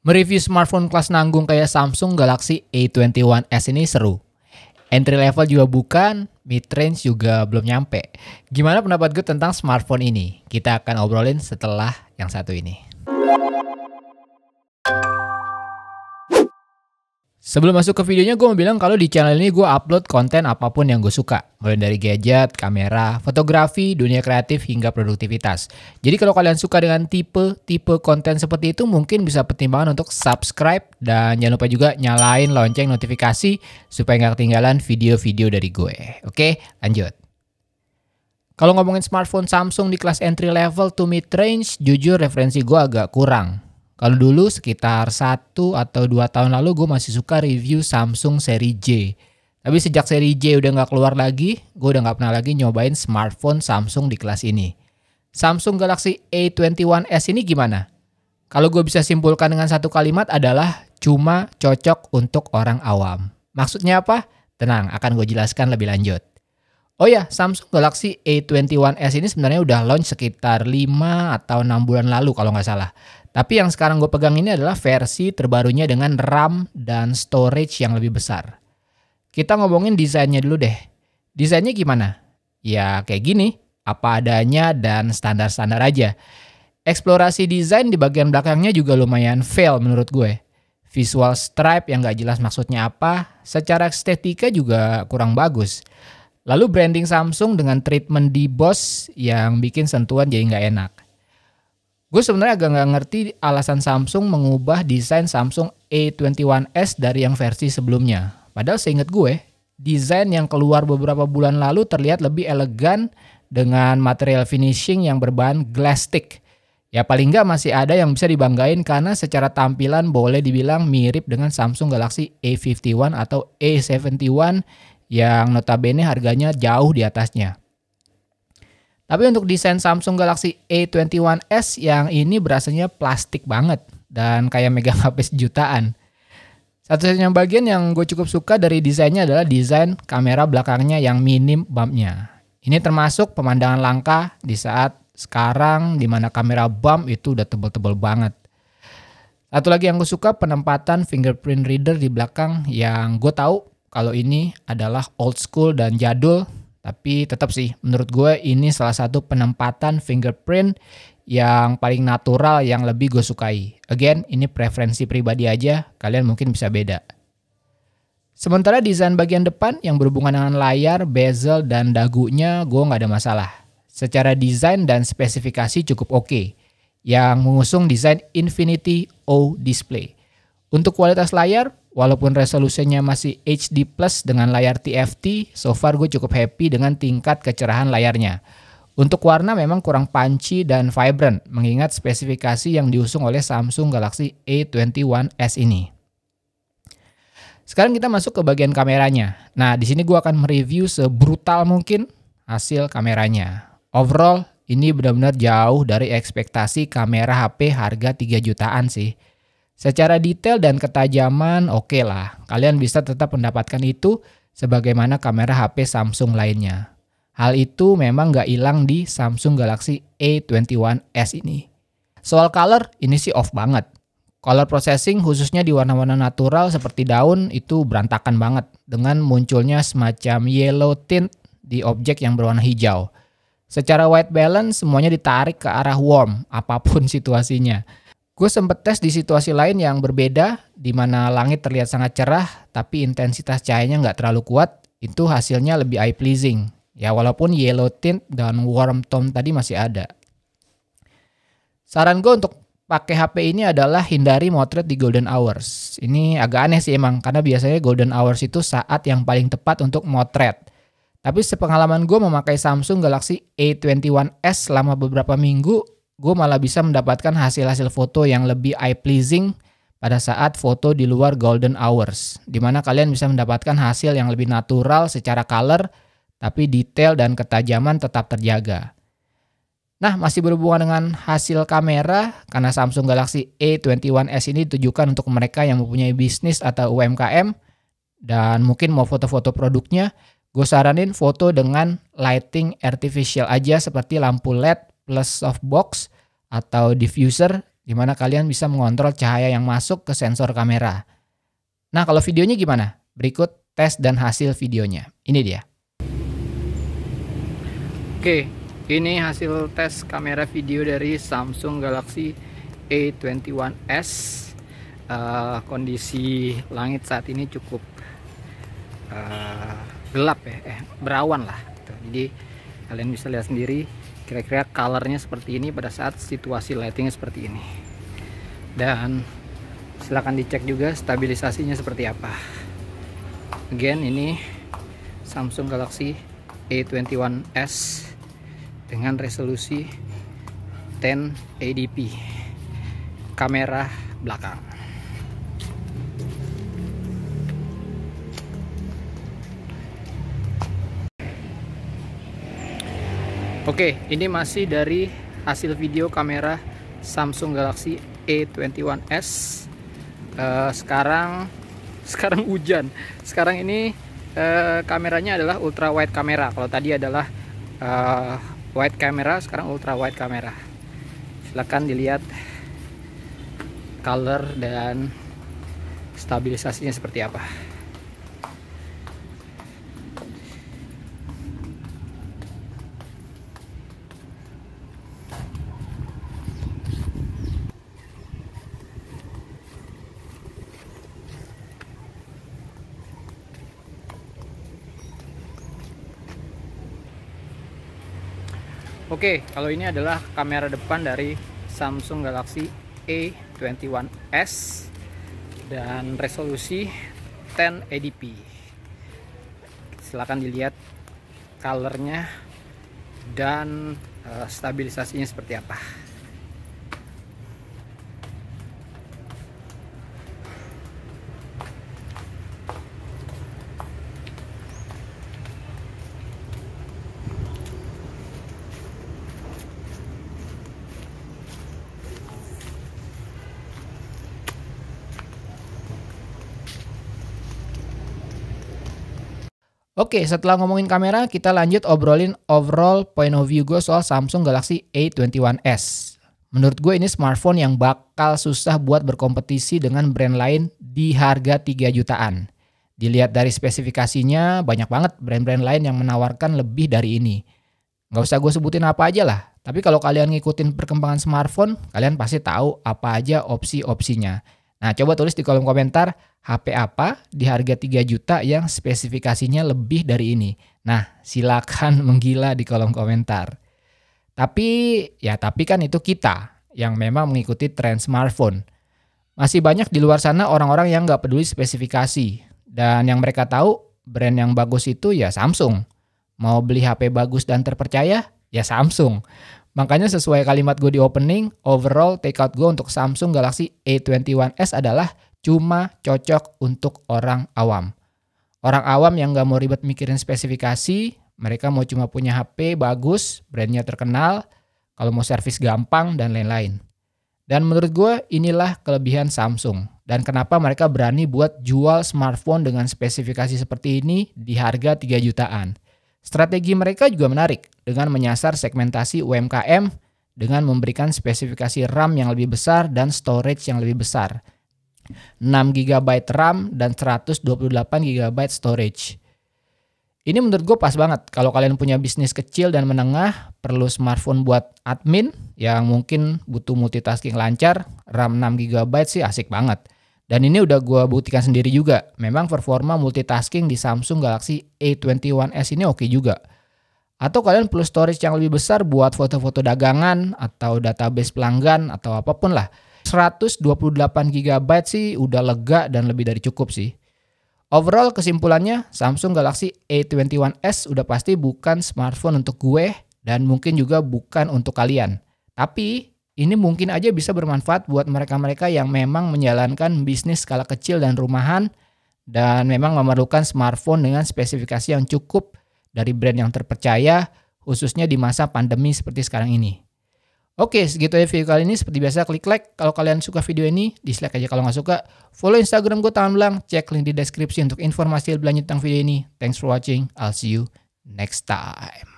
Mereview smartphone kelas nanggung kayak Samsung Galaxy A21s ini seru. Entry level juga bukan, mid-range juga belum nyampe. Gimana pendapat gue tentang smartphone ini? Kita akan obrolin setelah yang satu ini. Sebelum masuk ke videonya, gue mau bilang kalau di channel ini gue upload konten apapun yang gue suka. Mulai dari gadget, kamera, fotografi, dunia kreatif, hingga produktivitas. Jadi kalau kalian suka dengan tipe konten seperti itu, mungkin bisa pertimbangan untuk subscribe. Dan jangan lupa juga nyalain lonceng notifikasi supaya nggak ketinggalan video-video dari gue. Oke, lanjut. Kalau ngomongin smartphone Samsung di kelas entry level to mid range, jujur referensi gue agak kurang. Kalau dulu sekitar 1 atau 2 tahun lalu gue masih suka review Samsung seri J. Tapi sejak seri J udah nggak keluar lagi, gue udah nggak pernah lagi nyobain smartphone Samsung di kelas ini. Samsung Galaxy A21s ini gimana? Kalau gue bisa simpulkan dengan satu kalimat adalah cuma cocok untuk orang awam. Maksudnya apa? Tenang, akan gue jelaskan lebih lanjut. Oh ya, Samsung Galaxy A21s ini sebenarnya udah launch sekitar 5 atau 6 bulan lalu kalau nggak salah. Tapi yang sekarang gue pegang ini adalah versi terbarunya dengan RAM dan storage yang lebih besar. Kita ngomongin desainnya dulu deh. Desainnya gimana? Ya kayak gini, apa adanya dan standar-standar aja. Eksplorasi desain di bagian belakangnya juga lumayan fail menurut gue. Visual stripe yang gak jelas maksudnya apa, secara estetika juga kurang bagus. Lalu branding Samsung dengan treatment deboss yang bikin sentuhan jadi gak enak. Gue sebenarnya agak nggak ngerti alasan Samsung mengubah desain Samsung A21s dari yang versi sebelumnya. Padahal seingat gue, desain yang keluar beberapa bulan lalu terlihat lebih elegan dengan material finishing yang berbahan glass stick. Ya paling nggak masih ada yang bisa dibanggain karena secara tampilan boleh dibilang mirip dengan Samsung Galaxy A51 atau A71 yang notabene harganya jauh di atasnya. Tapi untuk desain Samsung Galaxy A21s yang ini berasanya plastik banget dan kayak megang HP sejutaan. Satu-satunya bagian yang gue cukup suka dari desainnya adalah desain kamera belakangnya yang minim bumpnya. Ini termasuk pemandangan langka di saat sekarang di mana kamera bump itu udah tebel-tebel banget. Satu lagi yang gue suka penempatan fingerprint reader di belakang yang gue tahu kalau ini adalah old school dan jadul. Tapi tetap sih, menurut gue ini salah satu penempatan fingerprint yang paling natural yang lebih gue sukai. Again, ini preferensi pribadi aja, kalian mungkin bisa beda. Sementara desain bagian depan yang berhubungan dengan layar, bezel, dan dagunya gue nggak ada masalah. Secara desain dan spesifikasi cukup oke. Yang mengusung desain Infinity O Display. Untuk kualitas layar, walaupun resolusinya masih HD plus dengan layar TFT, so far gue cukup happy dengan tingkat kecerahan layarnya. Untuk warna memang kurang punchy dan vibrant, mengingat spesifikasi yang diusung oleh Samsung Galaxy A21s ini. Sekarang kita masuk ke bagian kameranya. Nah, di sini gue akan mereview sebrutal mungkin hasil kameranya. Overall, ini benar-benar jauh dari ekspektasi kamera HP harga 3 jutaan sih. Secara detail dan ketajaman oke lah, kalian bisa tetap mendapatkan itu sebagaimana kamera HP Samsung lainnya. Hal itu memang nggak hilang di Samsung Galaxy A21s ini. Soal color, ini sih off banget. Color processing khususnya di warna-warna natural seperti daun itu berantakan banget dengan munculnya semacam yellow tint di objek yang berwarna hijau. Secara white balance semuanya ditarik ke arah warm, apapun situasinya. Gue sempet tes di situasi lain yang berbeda, di mana langit terlihat sangat cerah, tapi intensitas cahayanya nggak terlalu kuat, itu hasilnya lebih eye pleasing. Ya walaupun yellow tint dan warm tone tadi masih ada. Saran gue untuk pakai HP ini adalah hindari motret di golden hours. Ini agak aneh sih emang, karena biasanya golden hours itu saat yang paling tepat untuk motret. Tapi sepengalaman gue memakai Samsung Galaxy A21s selama beberapa minggu, gue malah bisa mendapatkan hasil-hasil foto yang lebih eye pleasing pada saat foto di luar golden hours. Dimana kalian bisa mendapatkan hasil yang lebih natural secara color, tapi detail dan ketajaman tetap terjaga. Nah, masih berhubungan dengan hasil kamera, karena Samsung Galaxy A21s ini ditujukan untuk mereka yang mempunyai bisnis atau UMKM, dan mungkin mau foto-foto produknya, gue saranin foto dengan lighting artificial aja seperti lampu LED plus softbox atau diffuser di mana kalian bisa mengontrol cahaya yang masuk ke sensor kamera. Nah, kalau videonya gimana? Berikut tes dan hasil videonya. Ini dia. Oke, ini hasil tes kamera video dari Samsung Galaxy A21s. Kondisi langit saat ini cukup gelap ya, berawan lah. Jadi kalian bisa lihat sendiri kira-kira colornya seperti ini pada saat situasi lighting seperti ini. Dan silahkan dicek juga stabilisasinya seperti apa. Again, ini Samsung Galaxy A21s dengan resolusi 1080p kamera belakang. Oke, ini masih dari hasil video kamera Samsung Galaxy A21s. Sekarang hujan. Sekarang ini kameranya adalah ultra wide kamera. Kalau tadi adalah wide kamera, sekarang ultra wide kamera. Silahkan dilihat color dan stabilisasinya seperti apa. Oke, kalau ini adalah kamera depan dari Samsung Galaxy A21s dan resolusi 1080p. Silahkan dilihat colornya dan stabilisasinya seperti apa. Oke, setelah ngomongin kamera, kita lanjut obrolin overall point of view gue soal Samsung Galaxy A21s. Menurut gue ini smartphone yang bakal susah buat berkompetisi dengan brand lain di harga 3 jutaan. Dilihat dari spesifikasinya, banyak banget brand-brand lain yang menawarkan lebih dari ini. Nggak usah gue sebutin apa aja lah, tapi kalau kalian ngikutin perkembangan smartphone, kalian pasti tahu apa aja opsi-opsinya. Nah, coba tulis di kolom komentar HP apa di harga 3 juta yang spesifikasinya lebih dari ini. Nah, silakan menggila di kolom komentar. Tapi kan itu kita yang memang mengikuti tren smartphone. Masih banyak di luar sana orang-orang yang nggak peduli spesifikasi. Dan yang mereka tahu brand yang bagus itu ya Samsung. Mau beli HP bagus dan terpercaya? Ya Samsung. Makanya sesuai kalimat gue di opening, overall takeout gue untuk Samsung Galaxy A21s adalah cuma cocok untuk orang awam. Orang awam yang gak mau ribet mikirin spesifikasi, mereka mau cuma punya HP bagus, brandnya terkenal, kalau mau servis gampang, dan lain-lain. Dan menurut gue inilah kelebihan Samsung. Dan kenapa mereka berani buat jual smartphone dengan spesifikasi seperti ini di harga 3 jutaan. Strategi mereka juga menarik dengan menyasar segmentasi UMKM dengan memberikan spesifikasi RAM yang lebih besar dan storage yang lebih besar. 6 GB RAM dan 128 GB storage. Ini menurut gue pas banget kalau kalian punya bisnis kecil dan menengah, perlu smartphone buat admin yang mungkin butuh multitasking lancar, RAM 6 GB sih asik banget. Dan ini udah gue buktikan sendiri juga. Memang performa multitasking di Samsung Galaxy A21s ini oke juga. Atau kalian perlu storage yang lebih besar buat foto-foto dagangan atau database pelanggan atau apapun lah. 128 GB sih udah lega dan lebih dari cukup sih. Overall kesimpulannya Samsung Galaxy A21s udah pasti bukan smartphone untuk gue dan mungkin juga bukan untuk kalian. Tapi ini mungkin aja bisa bermanfaat buat mereka-mereka yang memang menjalankan bisnis skala kecil dan rumahan dan memang memerlukan smartphone dengan spesifikasi yang cukup dari brand yang terpercaya khususnya di masa pandemi seperti sekarang ini. Oke, segitu aja video kali ini. Seperti biasa klik like kalau kalian suka video ini, dislike aja kalau nggak suka. Follow Instagram gue Tangan Belang, cek link di deskripsi untuk informasi lebih lanjut tentang video ini. Thanks for watching, I'll see you next time.